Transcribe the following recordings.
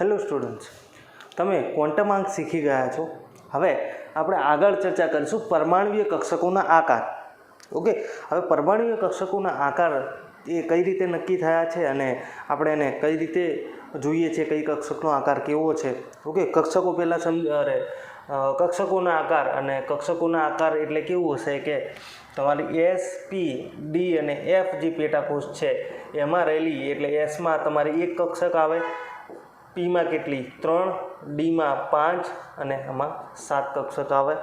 Hello students, તમે quantum આંક શીખી ગયા છો. હવે આપણે આગળ ચર્ચા કરીશું પરમાણ્વીય કક્ષકોના આકાર. ઓકે, હવે પરમાણ્વીય કક્ષકોના આકાર એ કઈ રીતે નક્કી થયા છે અને આપણે એને કઈ રીતે જોઈએ છે, કઈ કક્ષકનો આકાર કેવો છે. ઓકે, કક્ષકો પહેલાં કક્ષકોના આકાર, અને કક્ષકોના આકાર એટલે કેવું હશે કે તમારી એસ, પી, ડી અને એફ જે પેટાકોષ છે એમાં રહેલી, એટલે એસમાં તમારી એક કક્ષક આવે, પીમાં કેટલી 3, ડીમાં 5 અને આમાં 7 કક્ષક આવે.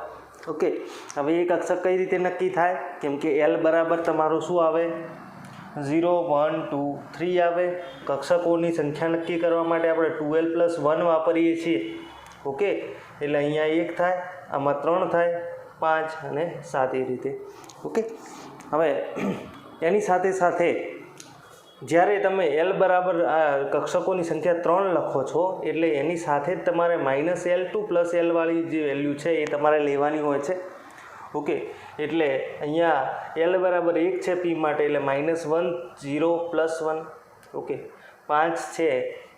ઓકે, હવે એ કક્ષક કઈ રીતે નક્કી થાય? કેમ કે એલ બરાબર તમારું શું આવે? 0, 1, 2, 3 આવે. કક્ષકોની સંખ્યા નક્કી કરવા માટે આપણે 2l+1 વાપરીએ છીએ. ઓકે, એટલે અહીંયા 1 થાય, આમાં 3 થાય, 5 અને 7 એ રીતે. ઓકે, હવે એની સાથે સાથે જ્યારે તમે એલ બરાબર આ કક્ષકોની સંખ્યા 3 લખો છો એટલે એની સાથે જ તમારે -l2 + l વાળી જે વેલ્યુ છે એ તમારે લેવાની હોય છે. ઓકે, એટલે અહીંયા એલ બરાબર 1 છે પી માટે, એટલે -1, 0 + 1. ઓકે, 5 છે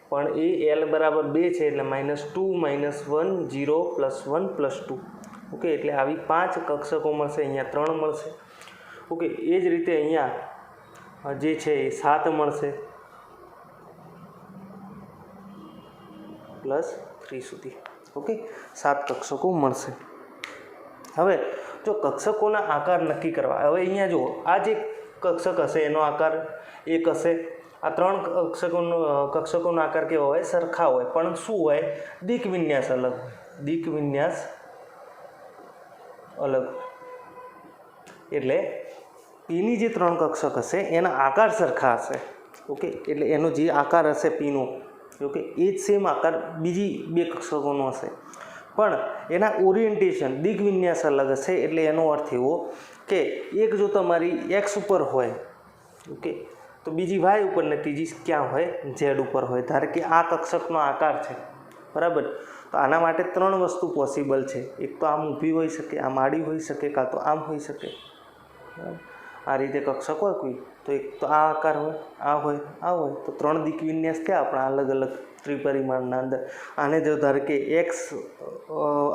પણ એ એલ બરાબર 2 છે એટલે -2, -1, 0 + 1 + 2. ઓકે, એટલે આવી 5 કક્ષકો મળશે, અહીંયા 3 મળશે. ઓકે, એ જ રીતે અહીંયા જે છે એ 7 મળશે +3 સુધી. ઓકે, 7 કક્ષકો મળશે. હવે જો કક્ષકોના આકાર નક્કી કરવા, હવે અહીંયા જુઓ, આ જે કક્ષક હશે એનો આકાર 1 હશે. આ 3 કક્ષકોનો આકાર કેવો હોય? સરખા હોય, પણ શું હોય? દિક વિન્યાસ અલગ હોય. દિક વિન્યાસ અલગ, એટલે પીની જે 3 કક્ષક હશે એના આકાર સરખા હશે. ઓકે, એટલે એનો જે આકાર હશે પીનો, ઓકે, એ જ સેમ આકાર બીજી 2 કક્ષકોનો હશે, પણ એના ઓરિએન્ટેશન દિગ વિન્યાસ અલગ હશે. એટલે એનો અર્થ એવો કે એક જો તમારી એક્સ ઉપર હોય, ઓકે, તો બીજી વાય ઉપર ને ત્રીજી ક્યાં હોય? ઝેડ ઉપર હોય. ધારો કે આ કક્ષકનો આકાર છે, બરાબર, તો આના માટે 3 વસ્તુ પોસિબલ છે. એક તો આમ ઊભી હોઈ શકે, આમ આડી હોઈ શકે, કાં તો આમ હોઈ શકે. આ રીતે કક્ષક હોય કોઈ, તો એક તો આ આકાર હોય, આ હોય, આ હોય, તો 3 દિક વિન્યાસ થયા આપણા અલગ અલગ ત્રિપરિમાણના અંદર. આને જો ધારો કે એક્સ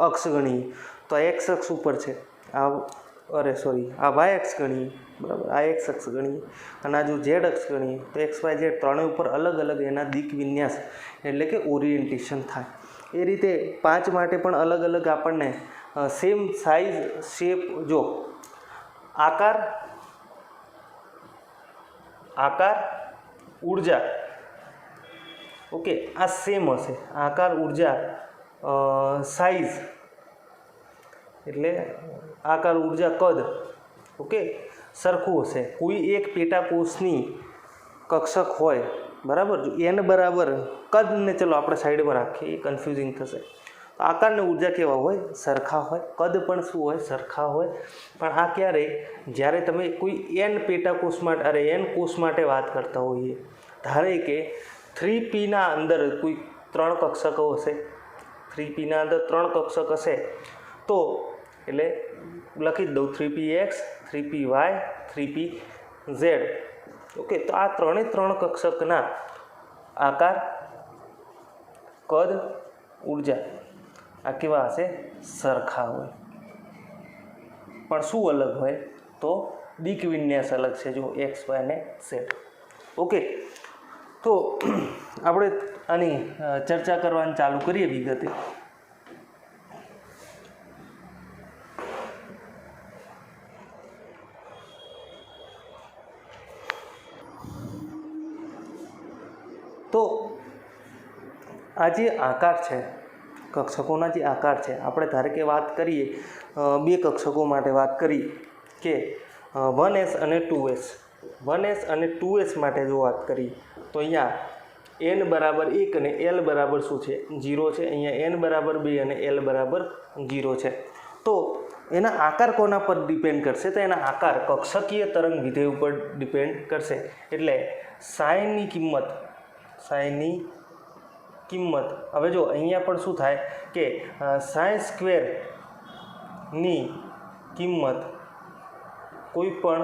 અક્ષ ગણીએ તો આ એક્સ અક્ષ ઉપર છે, આ વાય અક્ષ ગણીએ, બરાબર, આ એક્સ અક્ષ ગણીએ, અને આ જો ઝેડ અક્ષ ગણીએ તો એક્સ, વાય, ઝેડ ત્રણેય ઉપર અલગ અલગ એના દિક વિન્યાસ એટલે કે ઓરિએન્ટેશન થાય. એ રીતે 5 માટે પણ અલગ અલગ આપણને સેમ સાઇઝ, શેપ, જો આકાર, ઉર્જા, ઓકે, આ સેમ હશે. આકાર, ઉર્જા, સાઇઝ એટલે આકાર, ઉર્જા, કદ, ઓકે, સરખું હશે. કોઈ એક પેટાકોષની કક્ષક હોય, બરાબર, જો એન બરાબર કદને ચલો આપણે સાઈડમાં રાખીએ, એ કન્ફ્યુઝિંગ થશે. આકારને ઉર્જા કેવા હોય? સરખા હોય. કદ પણ શું હોય? સરખા હોય. પણ આ ક્યારે? જ્યારે તમે કોઈ એન પેટાકોષ માટે એન કોષ માટે વાત કરતા હોઈએ. ધારે કે 3Pના અંદર કોઈ 3 કક્ષકો હશે, 3Pના અંદર 3 કક્ષક હશે, તો એટલે લખી જ દઉં 3Px, 3Py, 3Pz. ઓકે, તો આ 3 કક્ષકના આકાર, કદ, ઉર્જા આ કેવા હશે? સરખા હોય. પણ શું અલગ હોય? તો દિક વિન્યાસ અલગ છે, જો એક્સ, વાય અને ઝેડ. ઓકે, તો આપણે આની ચર્ચા કરવાની ચાલુ કરીએ વિગતે. તો આ જે આકાર છે, કક્ષકોના જે આકાર છે, આપણે ધારો કે વાત કરીએ 2 કક્ષકો માટે વાત કરીએ કે 1s અને 2s. 1s અને 2s માટે જો વાત કરીએ તો અહીંયા n બરાબર 1 અને l બરાબર શું છે? 0 છે. અહીંયા n બરાબર 2 અને l બરાબર 0 છે. તો એના આકાર કોના પર ડિપેન્ડ કરશે? તો એના આકાર કક્ષકીય તરંગ વિધેય ઉપર ડિપેન્ડ કરશે. એટલે સાઇનની કિંમત હવે જો અહીંયા પણ શું થાય કે sin² ની કિંમત કોઈ પણ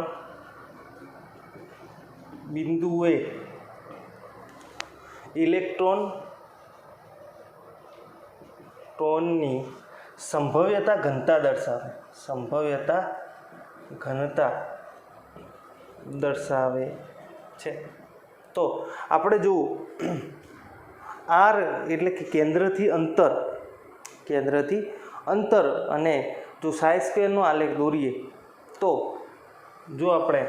બિંદુએ ઇલેક્ટ્રોન ઇલેક્ટ્રોનની સંભવ્યતા ઘનતા દર્શાવે, સંભવ્યતા ઘનતા દર્શાવે છે. તો આપણે જુઓ આર એટલે કે કેન્દ્રથી અંતર અને જો સાઈ સ્ક્વેરનો આલેખ દોરીએ તો જો આપણે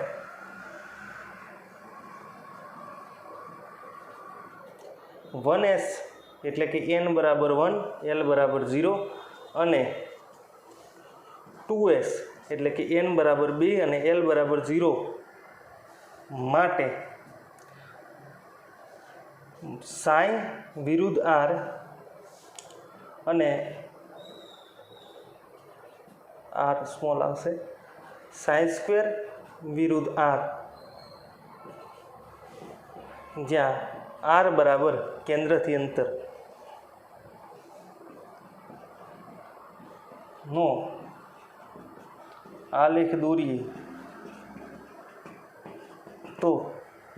વન એસ એટલે કે n બરાબર 1 l બરાબર 0 અને 2s એટલે કે n બરાબર 2 અને l બરાબર 0 માટે સાઈ વિરુદ્ધ આર અને આર સ્મોલ આવશે, સાઈ સ્ક્વેર વિરુદ્ધ આર, જ્યાં આર બરાબર કેન્દ્રથી અંતર નો આલેખ દોરીએ તો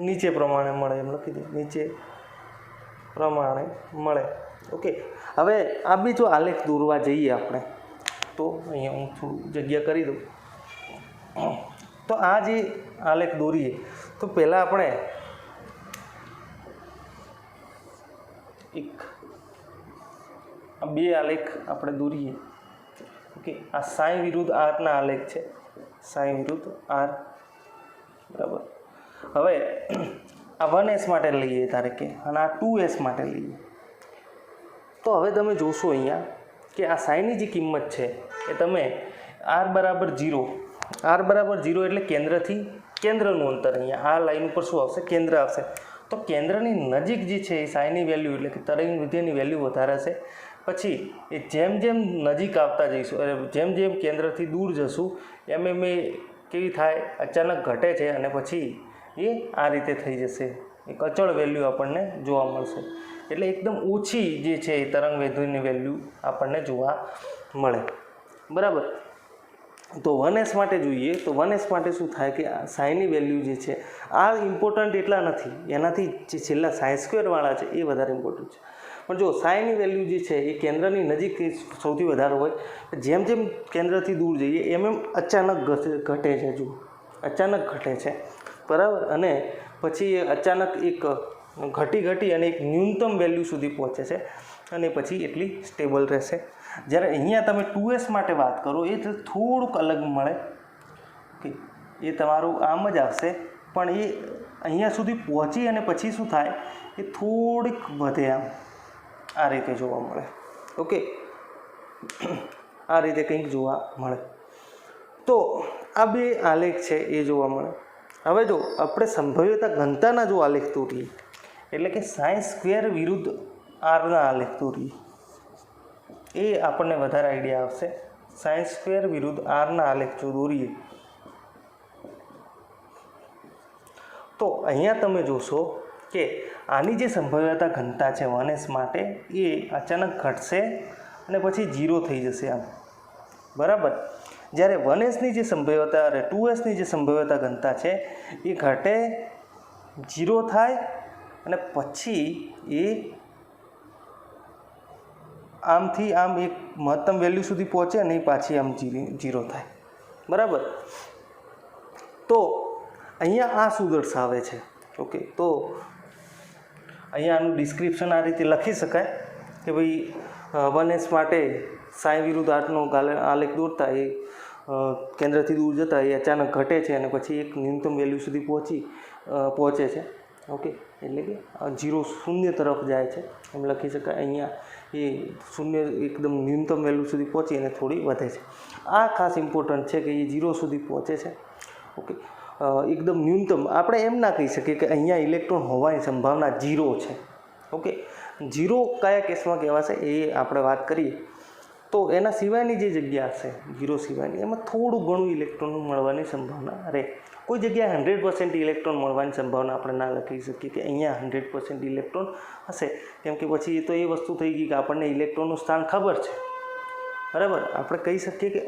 નીચે પ્રમાણે મળે, એમ લખી દે, નીચે પ્રમાણે મળે. ઓકે, હવે આ બી જો આલેખ દોરવા જઈએ આપણે તો અહીંયા હું થોડું જગ્યા કરી દઉં. તો આ જે આલેખ દોરીએ તો પહેલાં આપણે આ બે આલેખ આપણે દોરીએ. ઓકે, આ સાઈ વિરુદ્ધ આરના આલેખ છે, સાઈ વિરુદ્ધ આર, બરાબર. હવે આ 1s માટે લઈએ ધારે કે, અને આ 2s માટે લઈએ. તો હવે તમે જોશો અહીંયા કે આ સાઈની જે કિંમત છે એ તમે આર બરાબર 0 એટલે કેન્દ્રથી કેન્દ્રનું અંતર, અહીંયા આ લાઈન ઉપર શું આવશે? કેન્દ્ર આવશે. તો કેન્દ્રની નજીક જે છે એ સાઈની વેલ્યુ એટલે કે તરંગ વિધેયની વેલ્યુ વધારે છે. પછી એ જેમ જેમ નજીક આવતા જઈશું, જેમ જેમ કેન્દ્રથી દૂર જશું એમ એમ એ કેવી થાય? અચાનક ઘટે છે અને પછી એ આ રીતે થઈ જશે, એક અચળ વેલ્યુ આપણને જોવા મળશે. એટલે એકદમ ઓછી જે છે એ તરંગ વિધેયની વેલ્યુ આપણને જોવા મળે, બરાબર. તો 1s માટે જોઈએ તો 1s માટે શું થાય કે સાઈની વેલ્યુ જે છે આ ઇમ્પોર્ટન્ટ એટલા નથી, એનાથી જે છેલ્લા સાઈ સ્ક્વેરવાળા છે એ વધારે ઇમ્પોર્ટન્ટ છે. પણ જો સાઈની વેલ્યુ જે છે એ કેન્દ્રની નજીક સૌથી વધારે હોય, જેમ જેમ કેન્દ્રથી દૂર જઈએ એમ એમ અચાનક ઘટે છે, જુઓ અચાનક ઘટે છે, બરાબર. અને પછી એ અચાનક એક ઘટી અને એક ન્યૂનતમ વેલ્યુ સુધી પહોંચે છે અને પછી એટલી સ્ટેબલ રહેશે. જ્યારે અહીંયા તમે 2s માટે વાત કરો એ થોડુંક અલગ મળે. ઓકે, એ તમારું આમ જ આવશે પણ એ અહીંયા સુધી પહોંચી અને પછી શું થાય? એ થોડીક વધે, આમ આ રીતે જોવા મળે. ઓકે, આ રીતે કંઈક જોવા મળે. તો આ બે આલેખ છે એ જોવા મળે. હવે જો આપણે સંભવ્યતા ઘનતાના જો આલેખ દોરીએ એટલે કે સાઈ સ્ક્વેર વિરુદ્ધ આરના આલેખ દોરીએ, એ આપણને વધારે આઈડિયા આવશે. સાઈ સ્ક્વેર વિરુદ્ધ આરના આલેખ જો દોરીએ તો અહીંયા તમે જોશો કે આની જે સંભવ્યતા ઘનતા છે 1s માટે એ અચાનક ઘટશે અને પછી 0 થઈ જશે, આમ, બરાબર. જ્યારે 1sની જે સંભવ્યતા અને 2sની જે સંભવ્યતા ઘનતા છે એ ઘટે, 0 થાય અને પછી એ આમથી આમ એક મહત્તમ વેલ્યુ સુધી પહોંચે અને પાછી આમ 0 થાય, બરાબર. તો અહીંયા આ શું દર્શાવે છે? ઓકે, તો અહીંયા આનું ડિસ્ક્રિપ્શન આ રીતે લખી શકાય કે ભાઈ 1s માટે સાઈ વિરુદ્ધ આરનો આલેખ દોરતા એ કેન્દ્રથી દૂર જતા એ અચાનક ઘટે છે અને પછી એક ન્યૂનતમ વેલ્યુ સુધી પહોંચે છે. ઓકે, એટલે કે 0 શૂન્ય તરફ જાય છે એમ લખી શકાય. અહીંયા એ શૂન્ય એકદમ ન્યૂનતમ વેલ્યુ સુધી પહોંચી અને થોડી વધે છે. આ ખાસ ઇમ્પોર્ટન્ટ છે કે એ 0 સુધી પહોંચે છે. ઓકે, એકદમ ન્યૂનતમ આપણે એમ ના કહી શકીએ કે અહીંયા ઇલેક્ટ્રોન હોવાની સંભાવના 0 છે. ઓકે, 0 કયા કેસમાં કહેવાશે એ આપણે વાત કરીએ તો એના સિવાયની જે જગ્યા હશે 0 સિવાયની એમાં થોડું ઘણું ઇલેક્ટ્રોન મળવાની સંભાવના રહે. કોઈ જગ્યાએ 100% ઇલેક્ટ્રોન મળવાની સંભાવના આપણે ના લખી શકીએ કે અહીંયા 100% ઇલેક્ટ્રોન હશે, કેમ કે પછી એ તો એ વસ્તુ થઈ ગઈ કે આપણને ઇલેક્ટ્રોનનું સ્થાન ખબર છે, બરાબર. આપણે કહી શકીએ કે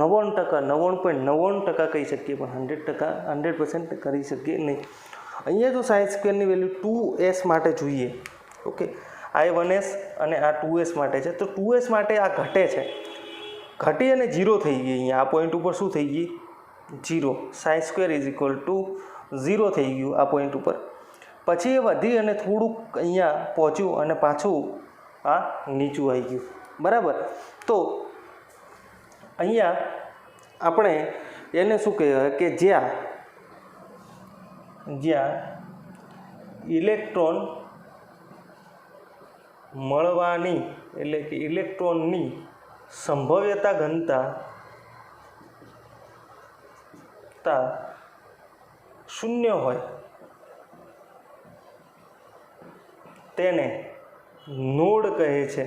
99%, 99.99% કહી શકીએ પણ 100% કરી શકીએ નહીં. અહીંયા જો સાઈ સ્ક્વેરની વેલ્યુ 2s માટે જોઈએ, ઓકે, I1s અને આ 2s માટે છે. તો 2s માટે આ ઘટે છે, ઘટી અને 0 થઈ ગઈ. અહીંયા આ પોઈન્ટ ઉપર શું થઈ ગઈ? 0. sin² = 0 થઈ ગયું આ પોઈન્ટ ઉપર. પછી એ વધી અને થોડુંક અહીંયા પહોંચ્યું અને પાછું આ નીચું આવી ગયું. બરાબર. તો અહીંયા આપણે એને શું કહેવાય કે જ્યાં ઇલેક્ટ્રોન મળવાની એટલે કે ઇલેક્ટ્રોનની સંભવ્યતા ઘનતા શૂન્ય હોય તેને નોડ કહે છે,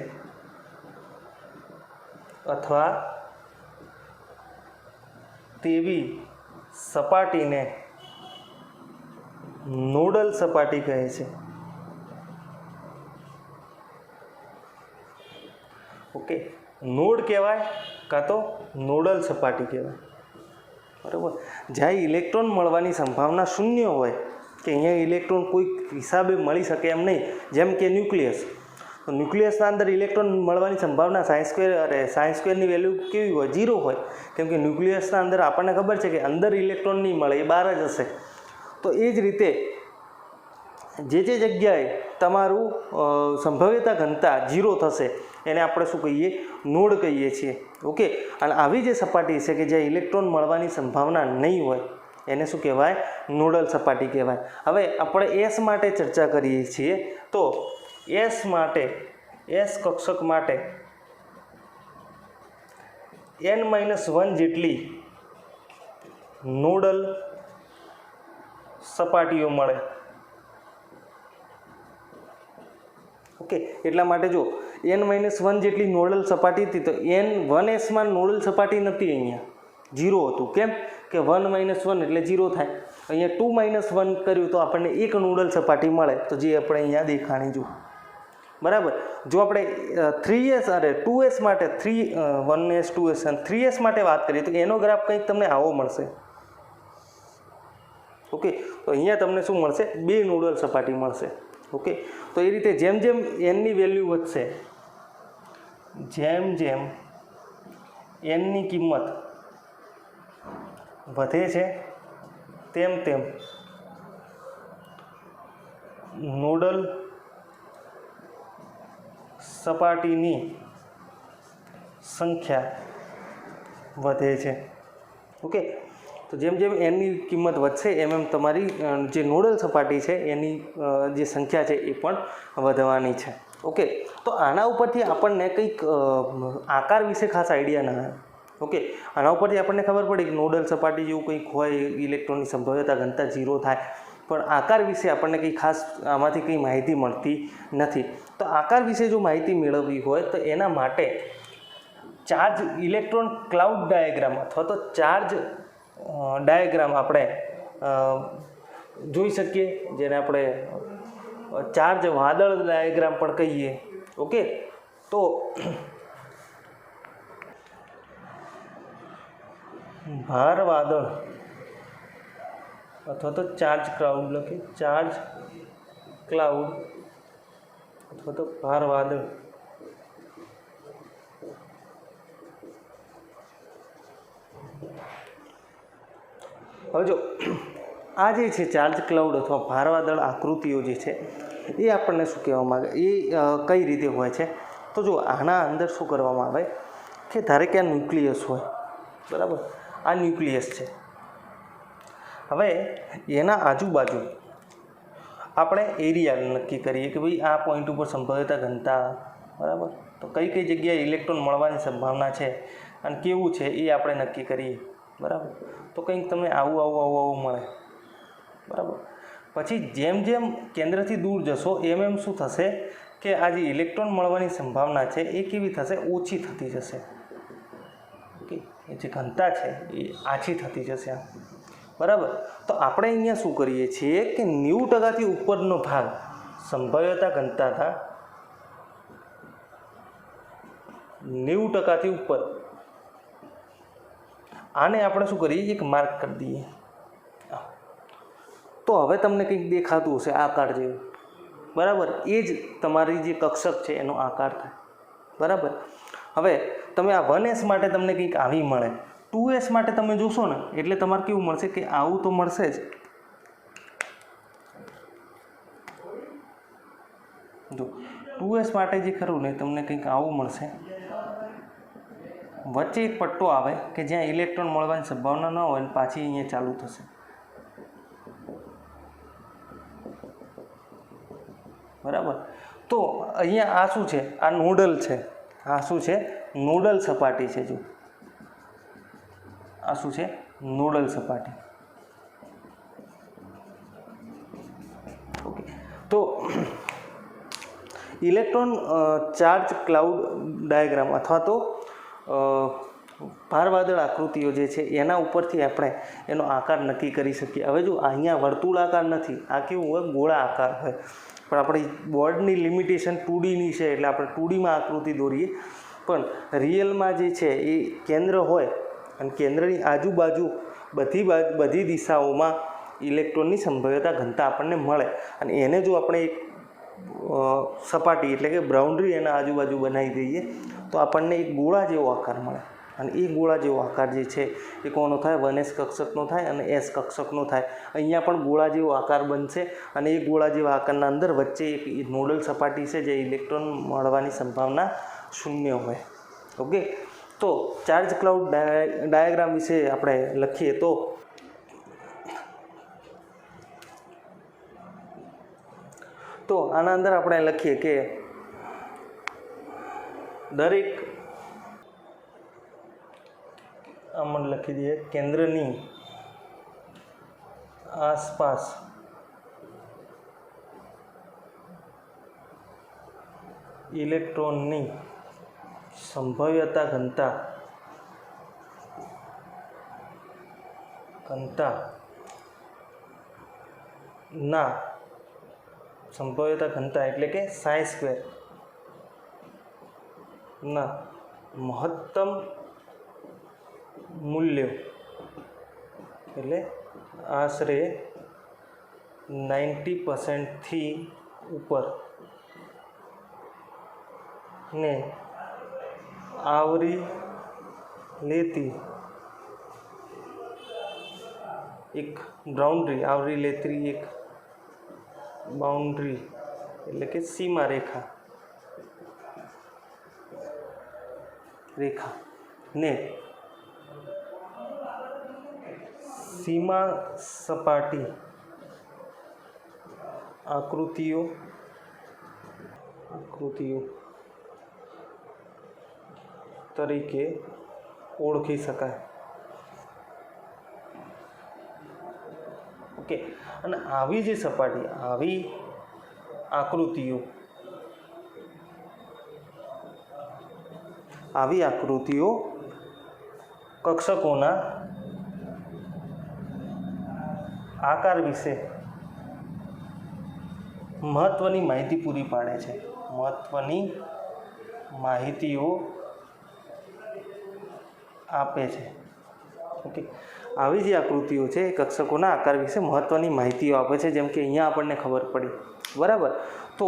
અથવા તેવી સપાટીને નોડલ સપાટી કહે છે. ઓકે, નોડ કહેવાય કાં તો નોડલ સપાટી કહેવાય. બરાબર. જ્યાં ઇલેક્ટ્રોન મળવાની સંભાવના શૂન્ય હોય કે અહીંયા ઇલેક્ટ્રોન કોઈ હિસાબે મળી શકે એમ નહીં, જેમ કે ન્યુક્લિયસ. તો ન્યુક્લિયસના અંદર ઇલેક્ટ્રોન મળવાની સંભાવના sin² ની વેલ્યુ કેવી હોય? 0 હોય, કેમ કે ન્યુક્લિયસના અંદર આપણને ખબર છે કે અંદર ઇલેક્ટ્રોન નહીં મળે, એ બહાર જ હશે. તો એ જ રીતે જે જગ્યાએ તમારું સંભવ્યતા ઘનતા 0 થશે એને આપણે શું કહીએ? નોડ કહીએ છીએ. ઓકે. અને આવી જે સપાટી છે કે જ્યાં ઇલેક્ટ્રોન મળવાની સંભાવના નહીં હોય એને શું કહેવાય? નોડલ સપાટી કહેવાય. હવે આપણે S માટે ચર્ચા કરીએ છીએ. તો S કક્ષક માટે n-1 જેટલી નોડલ સપાટીઓ મળે. ઓકે. એટલા માટે જો n-1 જેટલી નોડલ સપાટી હતી, તો n1sમાં નોડલ સપાટી નથી, અહીંયા 0 હતું. કેમ કે 1 - 1 એટલે 0 થાય. અહીંયા 2 - 1 કર્યું તો આપણને એક નોડલ સપાટી મળે, તો જે આપણે અહીંયા દેખાણી જુઓ. બરાબર. જો આપણે 3s અને 2s માટે 1s 2s અને 3s માટે વાત કરીએ તો એનો ગ્રાફ કંઈક તમને આવો મળશે. ઓકે. તો અહીંયા તમને શું મળશે? 2 નોડલ સપાટી મળશે. ઓકે. તો એ રીતે જેમ જેમ nની વેલ્યુ વધશે, જેમ nની કિંમત વધે છે તેમ નોડલ સપાટીની સંખ્યા વધે છે. ઓકે. તો જેમ nની કિંમત વધશે એમ તમારી જે નોડલ સપાટી છે એની જે સંખ્યા છે એ પણ વધવાની છે. ઓકે. તો આના ઉપરથી આપણને કંઈક આકાર વિશે ખાસ આઈડિયા ના આવે. ઓકે. આના ઉપરથી આપણને ખબર પડી કે નોડલ સપાટી જેવું કંઈક હોય, ઇલેક્ટ્રોનની સંભવ્યતા ઘનતા 0 થાય, પણ આકાર વિશે આપણને કંઈ ખાસ આમાંથી કંઈ માહિતી મળતી નથી. તો આકાર વિશે જો માહિતી મેળવવી હોય તો એના માટે ચાર્જ ઇલેક્ટ્રોન ક્લાઉડ ડાયાગ્રામ અથવા તો ચાર્જ ડાયાગ્રામ આપણે જોઈ શકીએ, જેને આપણે ચાર્જ વાદળ ડાયાગ્રામ પણ કહીએ. ઓકે. તો ભાર વાદળ અથવા તો ચાર્જ ક્લાઉડ લખીએ, ચાર્જ ક્લાઉડ અથવા તો ભાર વાદળ. હવે જો આ જે છે ચાર્જ ક્લાઉડ અથવા ભાર વાદળ આકૃતિઓ જે છે એ આપણને શું કહેવા માગે, એ કઈ રીતે હોય છે? તો જો આના અંદર શું કરવામાં આવે કે ધારે કે આ ન્યુક્લિયસ હોય. બરાબર. આ ન્યુક્લિયસ છે. હવે એના આજુબાજુ આપણે એરિયા નક્કી કરીએ કે ભાઈ આ પોઈન્ટ ઉપર સંભવ્યતા ઘનતા. બરાબર. તો કઈ કઈ જગ્યાએ ઇલેક્ટ્રોન મળવાની સંભાવના છે અને કેવું છે એ આપણે નક્કી કરીએ. બરાબર. તો કંઈક તમને આવું મળે. બરાબર. પછી જેમ કેન્દ્રથી દૂર જશો એમ શું થશે કે આ જે ઇલેક્ટ્રોન મળવાની સંભાવના છે એ કેવી થશે? ઓછી થતી જશે. ઓકે. એ જે ઘનતા છે એ આછી થતી જશે. બરાબર. તો આપણે અહીંયા શું કરીએ છીએ કે 90% ઉપરનો ભાગ સંભવ્યતા ઘનતા હતા, 90% ઉપર, આને આપણે શું કરીએ? એક માર્ક કરી દઈએ. તો હવે તમને કંઈક દેખાતું હશે આકાર જેવું. બરાબર, એ જ તમારી જે કક્ષક છે એનો આકાર થાય. બરાબર. હવે તમે આ 1s માટે તમને કંઈક આવી મળે, 2s માટે તમે જોશો ને એટલે તમારે કેવું મળશે કે આવું તો મળશે જ. જો 2s માટે જે ખરું ને તમને કંઈક આવું મળશે, વચ્ચે એક પટ્ટો આવે કે જ્યાં ઇલેક્ટ્રોન મળવાની સંભાવના ન હોય ને પાછી અહીંયા ચાલુ થશે. બરાબર. તો અહીંયા આ શું છે, આ નોડલ છે. આ શું છે, નોડલ સપાટી છે. જો આ શું છે, નોડલ સપાટી. ઓકે. તો ઇલેક્ટ્રોન ચાર્જ ક્લાઉડ ડાયાગ્રામ અથવા તો ભારવાદળ આકૃતિઓ જે છે એના ઉપરથી આપણે એનો આકાર નક્કી કરી શકીએ. હવે જો અહીંયા વર્તુળાકાર નથી, આ કેવું હોય, ગોળા આકાર હોય. પણ આપણી બોર્ડની લિમિટેશન 2Dની છે એટલે આપણે 2Dમાં આકૃતિ દોરીએ. પણ રિયલમાં જે છે એ કેન્દ્ર હોય અને કેન્દ્રની આજુબાજુ બધી દિશાઓમાં ઇલેક્ટ્રોનની સંભવ્યતા ઘનતા આપણને મળે. અને એને જો આપણે એક સપાટી એટલે કે બાઉન્ડ્રી એના આજુબાજુ બનાવી દઈએ તો આપણને એક ગોળા જેવો આકાર મળે. અને એ ગોળા જેવો આકાર જે છે એ કોનો થાય, 1s કક્ષકનો થાય અને s કક્ષકનો થાય. અહીંયા પણ ગોળા જેવો આકાર બનશે અને એ ગોળા જેવા આકારના અંદર વચ્ચે એક નોડલ સપાટી છે જે ઇલેક્ટ્રોન મળવાની સંભાવના 0 હોય. ઓકે. તો ચાર્જ ક્લાઉડ ડાયાગ્રામ વિશે આપણે લખીએ તો આના અંદર આપણે લખીએ કે દરેક આમાં લખી દઈએ કેન્દ્રની આસપાસ ઇલેક્ટ્રોનની સંભવ્યતા ઘનતા ના સંભવ્યતા ઘનતા એટલે કે ψ² ના મહત્તમ મૂલ્યો એટલે આશરે 90%થી ઉપર ને આવરી લેતી એક બાઉન્ડ્રી, આવરી લેતી એક બાઉન્ડ્રી એટલે કે સીમા રેખા ને સીમા સપાટી આકૃતિઓ તરીકે ઓળખી શકાય. ઓકે. અને આવી જે સપાટી, આવી આકૃતિઓ કક્ષકોના આકાર વિશે મહત્વની માહિતી પૂરી પાડે છે. મહત્વની માહિતીઓ આપે છે. ઓકે. આવી જે આકૃતિઓ છે એ કક્ષકોના આકાર વિશે મહત્વની માહિતીઓ આપે છે, જેમ કે અહીંયા આપણને ખબર પડી. બરાબર. તો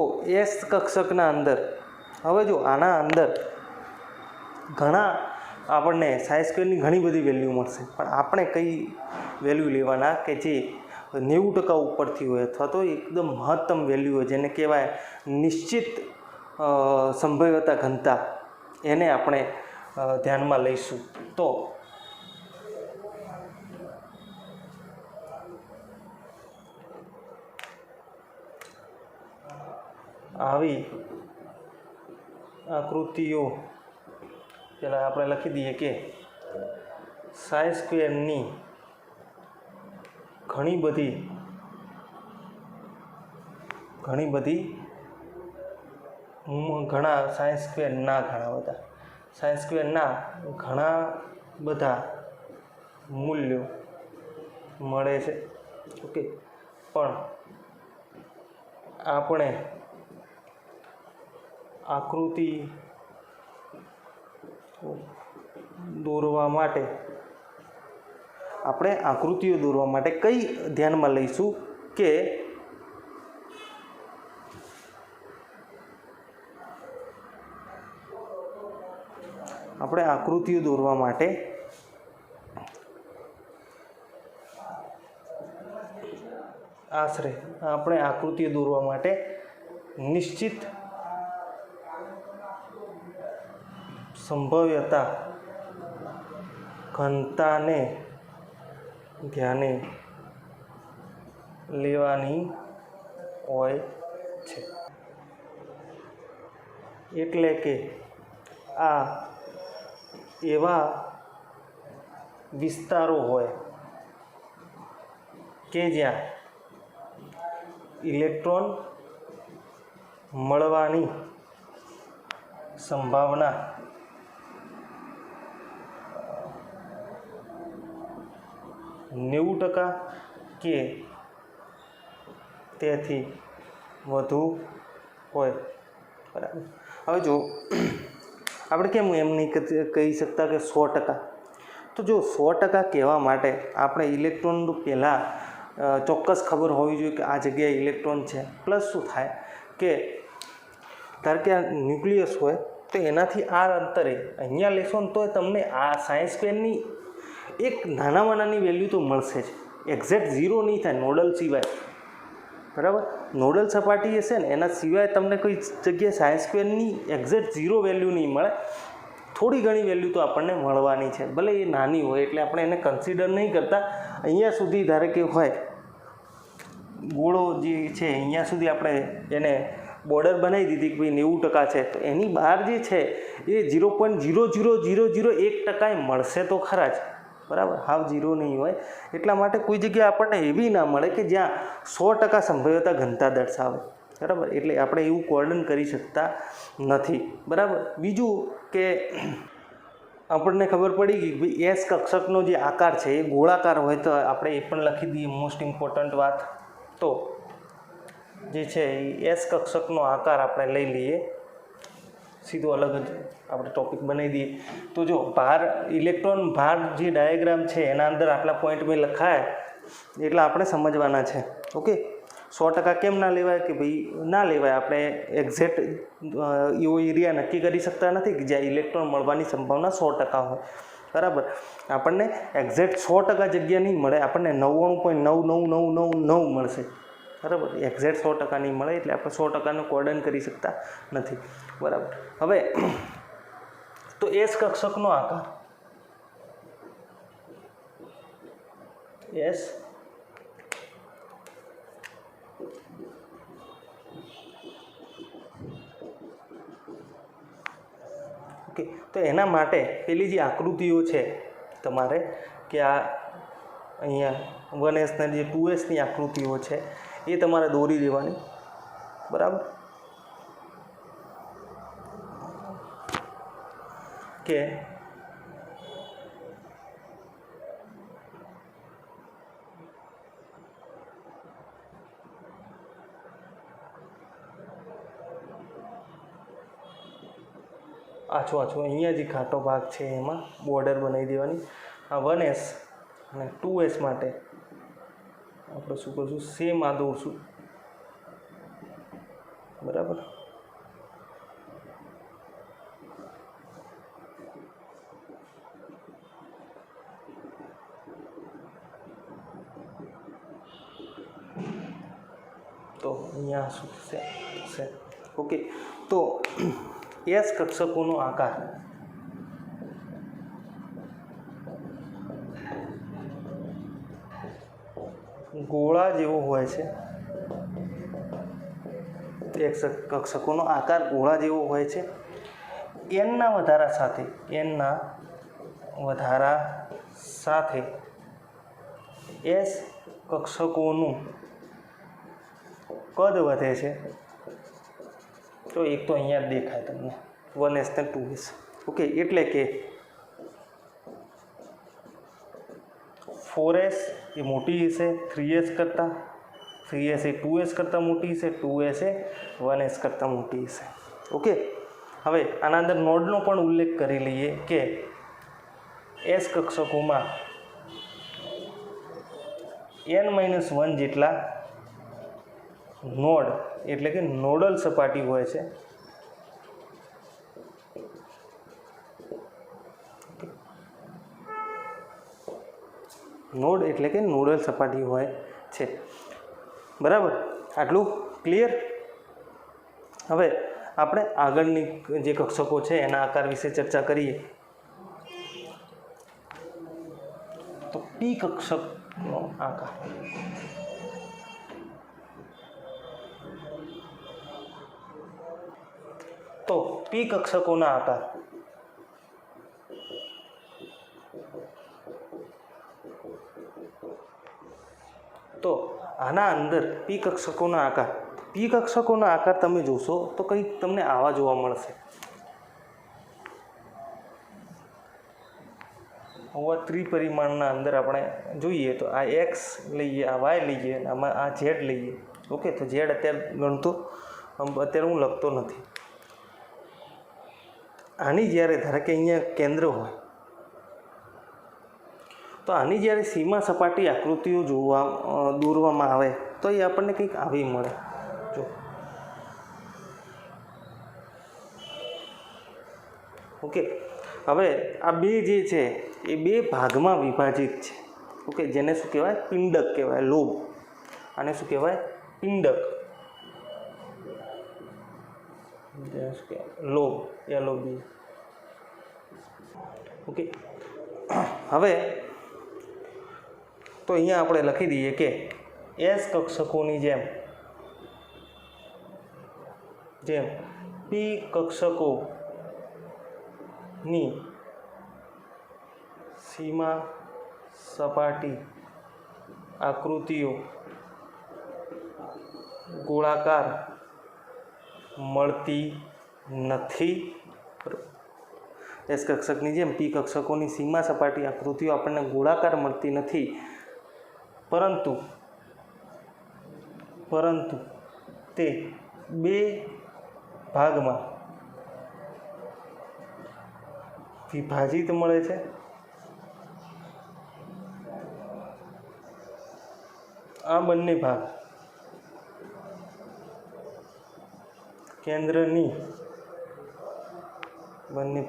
s કક્ષકના અંદર હવે જો આના અંદર ઘણા આપણને ψ² ની ઘણી બધી વેલ્યુ મળશે, પણ આપણે કઈ વેલ્યુ લેવાના કે જે 90% ઉપરથી હોય અથવા તો એકદમ મહત્તમ વેલ્યુ હોય જેને કહેવાય નિશ્ચિત સંભવ્યતા ઘનતા, એને આપણે ધ્યાનમાં લઈશું. તો આવી આકૃતિઓ પહેલાં આપણે લખી દઈએ કે ψ² ની ઘણી બધી ઘણા ψ² ના ઘણા બધા મૂલ્યો મળે છે. ઓકે. પણ આપણે આકૃતિઓ દોરવા માટે કઈ ધ્યાનમાં લઈશું કે આપણે આકૃતિઓ દોરવા માટે નિશ્ચિત સંભવ્યતા ઘનતાને ધ્યાને લેવાની હોય છે. એટલે કે આ એવા વિસ્તારો હોય કે જ્યાં ઇલેક્ટ્રોન મળવાની સંભાવના 90% કે તેથી વધુ હોય. બરાબર. હવે જો આપણે કેમ એમ નહીં કહી શકતા કે 100%? તો જો 100% કહેવા માટે આપણે ઇલેક્ટ્રોનનું પહેલાં ચોક્કસ ખબર હોવી જોઈએ કે આ જગ્યાએ ઇલેક્ટ્રોન છે. પ્લસ શું થાય કે ધારો કે આ ન્યુક્લિયસ હોય તો એનાથી આ અંતરે અહીંયા લેશો ને તો તમને આ સાયન્સ પેનની એક નાનામાં નાની વેલ્યુ તો મળશે જ. એક્ઝેક્ટ 0 નહીં થાય નોડલ સિવાય. બરાબર. નોડલ સપાટી હશે ને એના સિવાય તમને કોઈ જગ્યાએ સાયન્સ પેનની એક્ઝેક્ટ 0 વેલ્યુ નહીં મળે. થોડી ઘણી વેલ્યુ તો આપણને મળવાની છે, ભલે એ નાની હોય એટલે આપણે એને કન્સિડર નહીં કરતા. અહીંયા સુધી ધારે કે હોય ગોળો જે છે અહીંયા સુધી આપણે એને બોર્ડર બનાવી દીધી કે ભાઈ 90% છે, તો એની બહાર જે છે એ 0.00001% મળશે તો ખરા જ. બરાબર. હાવ 0 નહીં હોય. એટલા માટે કોઈ જગ્યાએ આપણને એવી ના મળે કે જ્યાં 100% સંભવ્યતા ઘનતા દર્શાવે. બરાબર. એટલે આપણે એવું કોર્ડન કરી શકતા નથી. બરાબર. બીજું કે આપણને ખબર પડી ગઈ ભાઈ એસ કક્ષકનો જે આકાર છે એ ગોળાકાર હોય તો આપણે એ પણ લખી દઈએ. મોસ્ટ ઇમ્પોર્ટન્ટ વાત તો જે છે એ એસ કક્ષકનો આકાર આપણે લઈ લઈએ, સીધો અલગ જ આપણે ટોપિક બનાવી દઈએ. તો જો ભાર ઇલેક્ટ્રોન ભાર જે ડાયાગ્રામ છે એના અંદર આટલા પોઈન્ટ મેં લખાય એટલે આપણે સમજવાના છે. ઓકે. 100% કેમ ના લેવાય કે ભાઈ ના લેવાય, આપણે એક્ઝેક્ટ એવો એરિયા નક્કી કરી શકતા નથી કે જ્યાં ઇલેક્ટ્રોન મળવાની સંભાવના 100% હોય. બરાબર. આપણને એક્ઝેક્ટ 100% જગ્યા નહીં મળે, આપણને 99.99999 મળશે. બરાબર. એક્ઝેક્ટ 100% નહીં મળે એટલે આપણે 100%નું કોર્ડન કરી શકતા નથી. બરાબર. હવે તો એસ કક્ષકનો આકાર એસ ઓકે. તો એના માટે પેલી જે આકૃતિઓ છે તમારે કે આ અહીંયા 1s ને જે 2sની આકૃતિઓ છે એ તમારે દોરી દેવાની. બરાબર. કે આછો અહીંયા જે ઘાટો ભાગ છે એમાં બોર્ડર બનાવી દેવાની. આ 1s અને 2s માટે આપણે શું કરશું, સેમ આ દોરશું. બરાબર. તો અહીંયા શું થશે? ઓકે. તો એસ કક્ષકોનો આકાર ગોળા જેવો હોય છે. એસ કક્ષકોનો આકાર ગોળા જેવો હોય છે. એનના વધારા સાથે એસ કક્ષકોનું કદ વધે છે. તો એક તો અહીંયા જ દેખાય તમને 1s ને 2s. ઓકે. એટલે કે 4s એ મોટી હશે 3s કરતાં, 3s એ 2s કરતાં મોટી હશે, 2s એ 1s કરતાં મોટી હશે. ઓકે. હવે આના અંદર નોડનો પણ ઉલ્લેખ કરી લઈએ કે એસ કક્ષકોમાં n-1 જેટલા નોડ એટલે કે નોડલ સપાટી હોય છે. નોડ એટલે કે નોડલ સપાટી હોય છે. બરાબર, આટલું ક્લિયર. હવે આપણે આગળની જે કક્ષકો છે એના આકાર વિશે ચર્ચા કરીએ. તો પી કક્ષકનો આકાર. તો પી કક્ષકોના આકાર. તો આના અંદર પી કક્ષકોના આકાર, પી કક્ષકોના આકાર તમે જોશો તો કંઈક તમને આવા જોવા મળશે. આવા ત્રિપરિમાણના અંદર આપણે જોઈએ તો આ એક્સ લઈએ, આ વાય લઈએ, આમાં આ ઝેડ લઈએ. ઓકે, તો ઝેડ અત્યારે ગણતો, અત્યારે હું લખતો નથી. આની જ્યારે ધારો કે અહીંયા કેન્દ્ર હોય તો આની જ્યારે સીમા સપાટી આકૃતિઓ દોરવામાં આવે તો એ આપણને કંઈક આવી મળે. જો ઓકે, હવે આ બે જે છે એ બે ભાગમાં વિભાજિત છે. ઓકે, જેને શું કહેવાય? પિંડક કહેવાય, લોબ. આને શું કહેવાય? પિંડક. Lobe, LOB. ઓકે, હવે તો અહીંયા આપણે લખી દઈએ કે એસ કક્ષકોની જેમ પી કક્ષકોની સીમા સપાટી આકૃતિઓ ગોળાકાર મળતી નથી. એસ કક્ષકની જેમ પી કક્ષકોની સીમા સપાટી આકૃતિઓ આપણને ગોળાકાર મળતી નથી, પરંતુ તે બે ભાગમાં વિભાજિત મળે છે. આ બંને ભાગ કેન્દ્રની બંને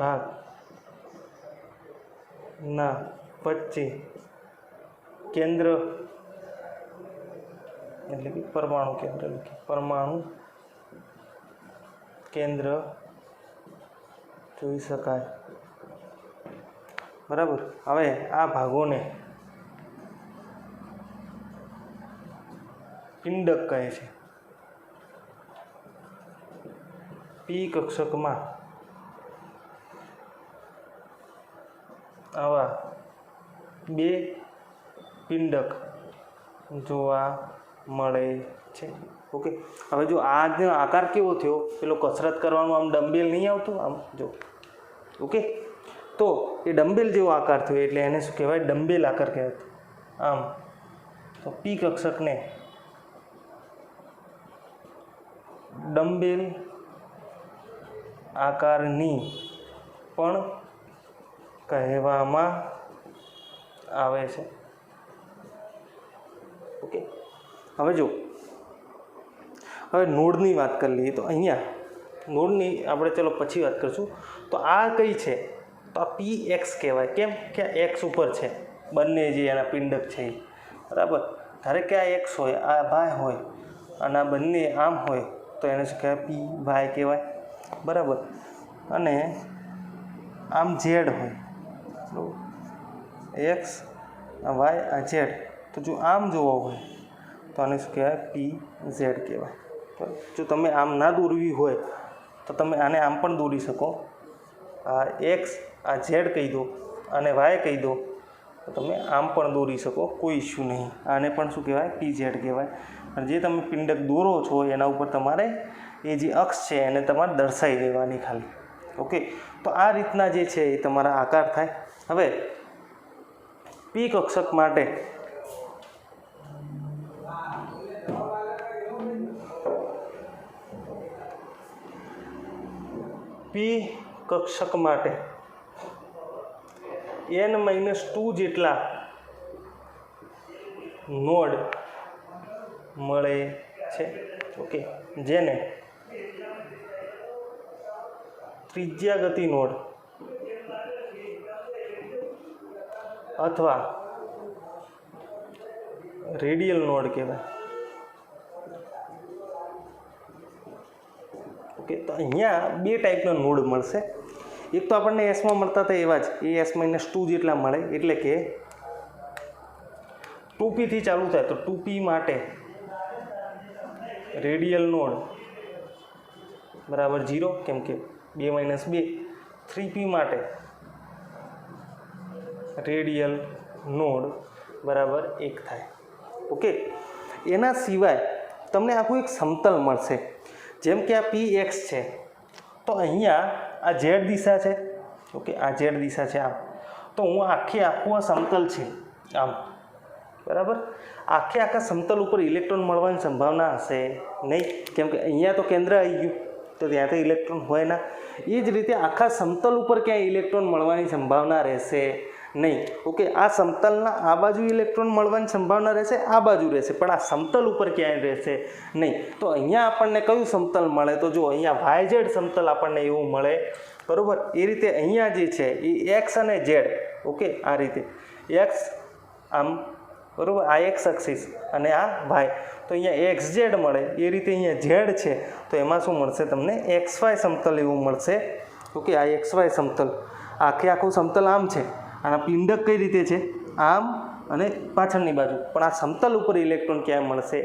ભાગના વચ્ચે કેન્દ્ર એટલે કે પરમાણુ કેન્દ્ર જોઈ શકાય. બરાબર, હવે આ ભાગોને પિંડક કહે છે. પી કક્ષકમાં આવા બે પિંડક જોવા મળે છે. ઓકે, હવે જો આનો આકાર કેવો થયો, પેલો કસરત કરવાનું આમ ડમ્બેલ નહીં આવતું, આમ જો. ઓકે, તો એ ડમ્બેલ જેવો આકાર થયો એટલે એને શું કહેવાય? ડમ્બેલ આકાર કહેવાય. આમ તો પી કક્ષકને ડમ્બેલ આકારની પણ કહેવામાં આવે છે. ઓકે, હવે જો નોડની વાત કરી લઈએ તો અહીંયા નોડની આપણે ચલો પછી વાત કરીશું. તો આ કઈ છે? તો આ PX કહેવાય. કેમ કે આ એક્સ ઉપર છે, બંને જે એના પિંડક છે એ. બરાબર, ધારે કે આ એક્સ હોય, આ વાય હોય અને આ બંને આમ હોય તો એને શું કહેવાય? PY કહેવાય. બરાબર, અને આમ ઝેડ હોય, એક્સ, આ વાય, આ ઝેડ, તો જો આમ જોવો હોય તો આને શું કહેવાય? PZ કહેવાય. જો તમે આમ ના દોરવી હોય તો તમે આને આમ પણ દોરી શકો. આ એક્સ, આ ઝેડ કહી દો અને વાય કહી દો તો તમે આમ પણ દોરી શકો, કોઈ ઇશ્યુ નહીં. આને પણ શું કહેવાય? PZ કહેવાય. અને જે તમે પિંડક દોરો છો એના ઉપર તમારે એ જે અક્ષ છે એને તમારે દર્શાવી દેવાની ખાલી. ઓકે, તો આ રીતના જે છે એ તમારા આકાર થાય. હવે પી કક્ષક માટે n-2 જેટલા નોડ મળે છે. ઓકે, જેને ત્રિજ્યાગતિ નોડ અથવા રેડિયલ નોડ કહેવાય. ઓકે, તો અહીંયા બે ટાઈપના નોડ મળશે. એક તો આપણને એસમાં મળતા હતા એવા જ, એ S-2 જેટલા મળે, એટલે કે 2p થી ચાલુ થાય તો 2p માટે રેડિયલ નોડ બરાબર 0, કેમ કે 2 - 2. 3p માટે રેડિયલ નોડ બરાબર 1 થાય. ઓકે, એના સિવાય તમને આખું એક સમતલ મળશે. જેમ કે આ px છે, તો અહીંયા આ z દિશા છે. ઓકે, આ z દિશા છે આમ. તો હું આખું આ સમતલ છે આમ, બરાબર. આખા સમતલ ઉપર ઇલેક્ટ્રોન મળવાની સંભાવના હશે નહીં, કેમ કે અહીંયા તો કેન્દ્ર આવી ગયું, તો ત્યાં તો ઇલેક્ટ્રોન હોય ના. એ જ રીતે આખા સમતલ ઉપર ક્યાંય ઇલેક્ટ્રોન મળવાની સંભાવના રહેશે નહીં. ઓકે, આ સમતલના આ બાજુ ઇલેક્ટ્રોન મળવાની સંભાવના રહેશે, આ બાજુ રહેશે, પણ આ સમતલ ઉપર ક્યાંય રહેશે નહીં. તો અહીંયા આપણને કયું સમતલ મળે? તો જો અહીંયા YZ સમતલ આપણને એવું મળે, બરાબર. એ રીતે અહીંયા જે છે એ x અને z, ઓકે, આ રીતે x આમ, બરાબર, આ x એક્સિસ અને આ y, તો અહીંયા XZ મળે. એ રીતે અહીંયા z છે, તો એમાં શું મળશે તમને? XY સમતલ એવું મળશે. ઓકે, આ XY સમતલ આખું સમતલ આમ છે. આના પિંડક કઈ રીતે છે? આમ અને પાછળની બાજુ, પણ આ સમતલ ઉપર ઇલેક્ટ્રોન ક્યાંય મળશે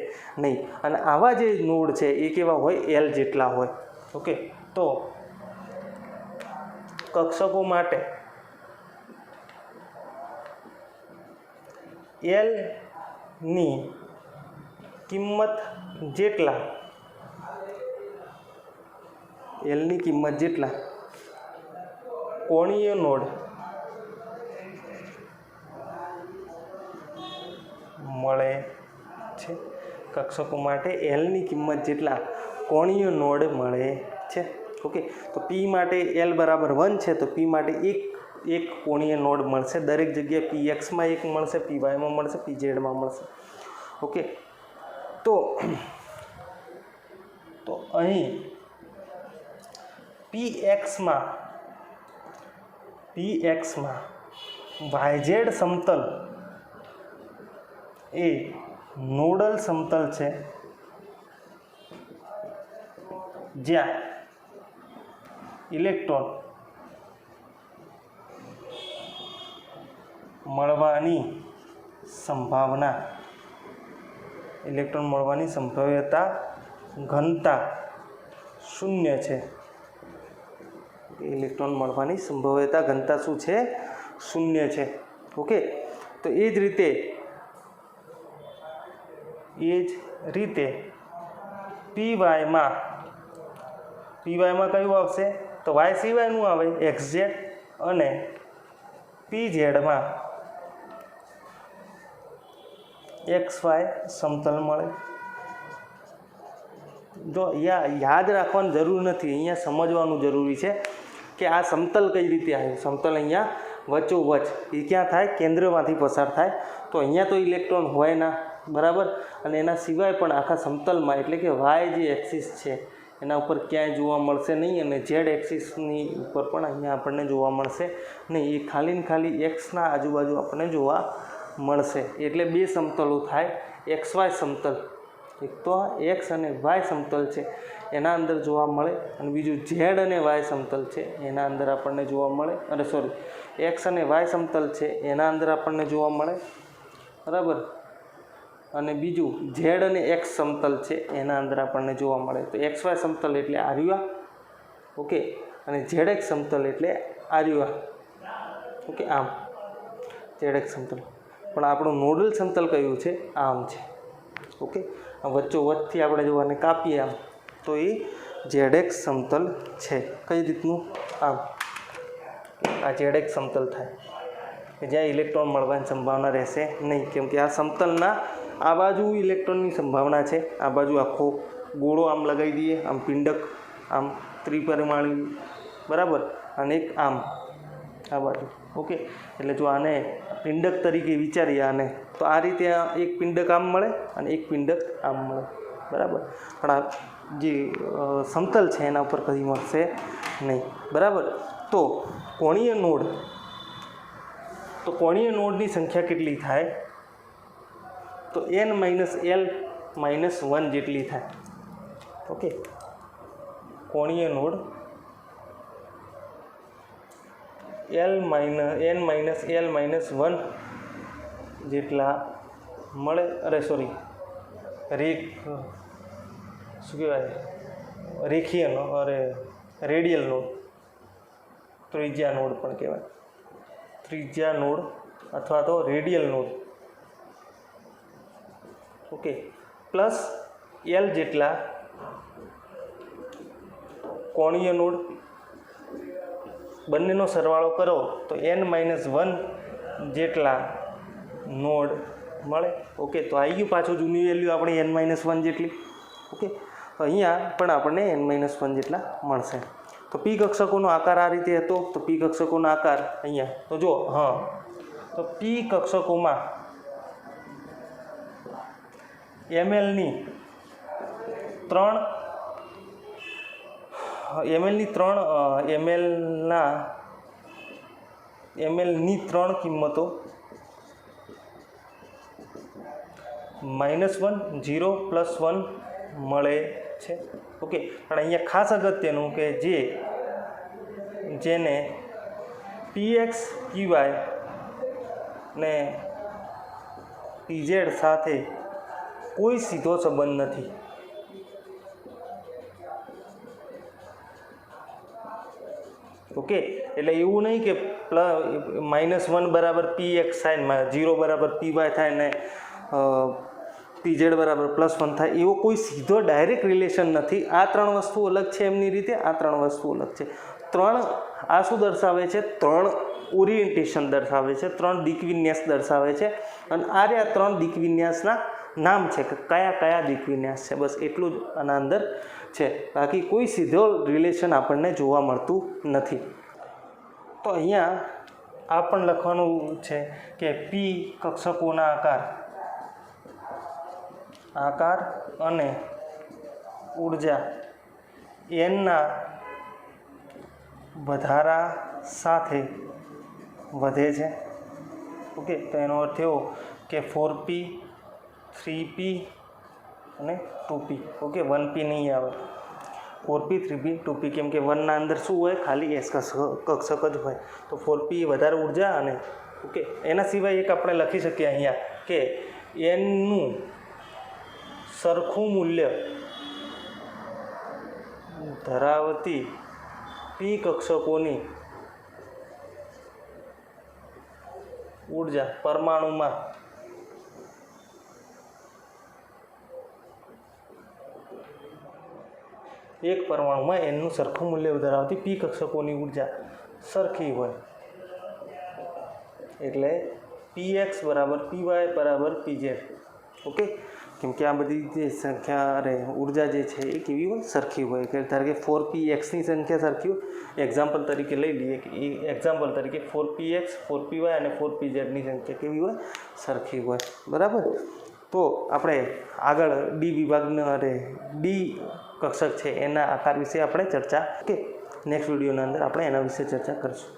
નહીં. અને આવા જે નોડ છે એ કેવા હોય? L જેટલા હોય. ઓકે, તો કક્ષકો માટે L ની કિંમત જેટલા કોણીય નોડ મળે છે. કક્ષકો માટે L ની કિંમત જેટલા કોણીય નોડ મળે છે. ઓકે, તો P માટે L બરાબર 1 છે, તો P માટે એક કોણીય નોડ મળશે. દરેક જગ્યાએ PXમાં એક મળશે, PYમાં મળશે, PZમાં મળશે. ઓકે, તો અહીં PXમાં YZ સમતલ એ નોડલ સમતલ છે, જ્યાં ઇલેક્ટ્રોન મળવાની સંભાવ્યતા ઘનતા 0 છે. ઇલેક્ટ્રોન મળવાની સંભાવ્યતા ઘનતા શું છે? 0 છે. ઓકે, તો એ જ રીતે PYમાં કયું આવશે? તો y સિવાયનું આવે XZ, અને PZમાં XY સમતલ મળે. જો અહીંયા યાદ રાખવાની જરૂર નથી, અહીંયા સમજવાનું જરૂરી છે કે આ સમતલ કઈ રીતે આવ્યું. સમતલ અહીંયા વચ્ચોવચ એ ક્યાં થાય? કેન્દ્રમાંથી પસાર થાય. તો અહીંયા તો ઇલેક્ટ્રોન હોય ના, બરાબર. અને એના સિવાય પણ આખા સમતલમાં, એટલે કે y જે એક્સિસ છે એના ઉપર ક્યાંય જોવા મળશે નહીં, અને z એક્સિસની ઉપર પણ અહીંયા આપણને જોવા મળશે નહીં. એ ખાલી એક્સના આજુબાજુ આપણને જોવા મળશે. એટલે બે સમતલો થાય, XY સમતલ. એક તો x અને y સમતલ છે એના અંદર જોવા મળે, અને બીજું z અને y સમતલ છે એના અંદર આપણને જોવા મળે. અને સોરી, x અને y સમતલ છે એના અંદર આપણને જોવા મળે, બરાબર. અને બીજું z અને x સમતલ છે એના અંદર આપણને જોવા મળે. તો XY સમતલ એટલે આર્યા, ઓકે, અને ZX સમતલ એટલે આર્યા. ઓકે, આમ ZX સમતલ. પણ આપણું નોડલ સમતલ કયું છે? આમ છે. ઓકે, આ વચ્ચોવચ્ચથી આપણે જો આને કાપીએ આમ, તો એ ZX સમતલ છે. કઈ રીતનું? આમ, આ ZX સમતલ થાય કે જ્યાં ઇલેક્ટ્રોન મળવાની સંભાવના રહેશે નહીં, કેમ કે આ સમતલના આ બાજુ ઇલેક્ટ્રોનની સંભાવના છે, આ બાજુ આખો ગોળો આમ લગાવી દઈએ, આમ પિંડક, આમ ત્રિપરિમાણીય, બરાબર, અને એક આમ આ બાજુ. ઓકે, એટલે જો આને પિંડક તરીકે વિચારીએ આને, તો આ રીતે એક પિંડક આમ મળે અને એક પિંડક આમ મળે, બરાબર. પણ જે સમતલ છે એના ઉપર કદી મળશે નહીં, બરાબર. તો કોણીય નોડની સંખ્યા કેટલી થાય? તો n - l - 1 જેટલી થાય. ઓકે, કોણીય નોડ n - l - 1 જેટલા મળે. રેખીય રેડિયલ નોડ, ત્રિજ્યા નોડ પણ કહેવાય, ત્રિજ્યા નોડ અથવા તો radial node. Okay, plus l જેટલા કોણીય નોડ, બંનેનો સરવાળો કરો તો n - 1 જેટલા નોડ મળે. ઓકે, તો આવી ગયું પાછું જૂની વેલ્યુ આપણી n - 1 જેટલી. ઓકે, તો અહીંયા પણ આપણને n - 1 જેટલા મળશે. તો પી કક્ષકોનો આકાર આ રીતે હતો. તો પી કક્ષકોનો આકાર અહીંયા તો જો, તો પી કક્ષકોમાં એમએલની ત્રણ કિંમતો -1, 0, +1 મળે છે. ઓકે, પણ અહીંયા ખાસ અગત્યનું કે જેને px py ને pz સાથે કોઈ સીધો સંબંધ નથી. ઓકે, એટલે એવું નહીં કે -1 બરાબર px થાય, 0 બરાબર py થાય ને pz બરાબર +1 થાય, એવો કોઈ સીધો ડાયરેક્ટ રિલેશન નથી. આ ત્રણ વસ્તુ અલગ છે એમની રીતે, આ ત્રણ વસ્તુ અલગ છે. આ શું દર્શાવે છે? 3 ઓરિએન્ટેશન દર્શાવે છે, 3 દિક્વિન્યાસ દર્શાવે છે. અને આ 3 દિક્વિન્યાસના નામ છે કે કયા દિક્વિન્યાસ છે, બસ એટલું જ આના અંદર છે. બાકી કોઈ સીધો રિલેશન આપણને જોવા મળતું નથી. તો અહીંયા આ પણ લખવાનું છે કે પી કક્ષકોના આકાર અને ઉર્જા એનના વધારા સાથે વધે છે. ઓકે, તો એનો અર્થ એવો કે 4p 3p અને 2p. ઓકે, 1p નહીં આવે, 4p 3p 2p, કેમ કે 1ના અંદર શું હોય? ખાલી એસ કક્ષક જ હોય. તો 4p વધારે ઉર્જા અને ઓકે, એના સિવાય એક આપણે લખી શકીએ અહીંયા કે એનનું સરખું મૂલ્ય ધરાવતી પી કક્ષકોની ઉર્જા પરમાણુમાં એક પરમાણુમાં એનનું સરખું મૂલ્ય ધરાવતી પી કક્ષકોની ઉર્જા સરખી હોય. એટલે px = py = pz. ઓકે, કેમ કે આ બધી જે સંખ્યા ઉર્જા જે છે એ કેવી હોય? સરખી હોય. કે ધારો કે 4pxની સંખ્યા સરખી હોય. એક્ઝામ્પલ તરીકે લઈ લઈએ કે 4px 4py અને 4pzની સંખ્યા કેવી હોય? સરખી હોય, બરાબર. તો આપણે આગળ ડી વિભાગના ડી કક્ષક છે એના આકાર વિશે આપણે ચર્ચા, કે નેક્સ્ટ વિડીયોના અંદર આપણે એના વિશે ચર્ચા કરીશું.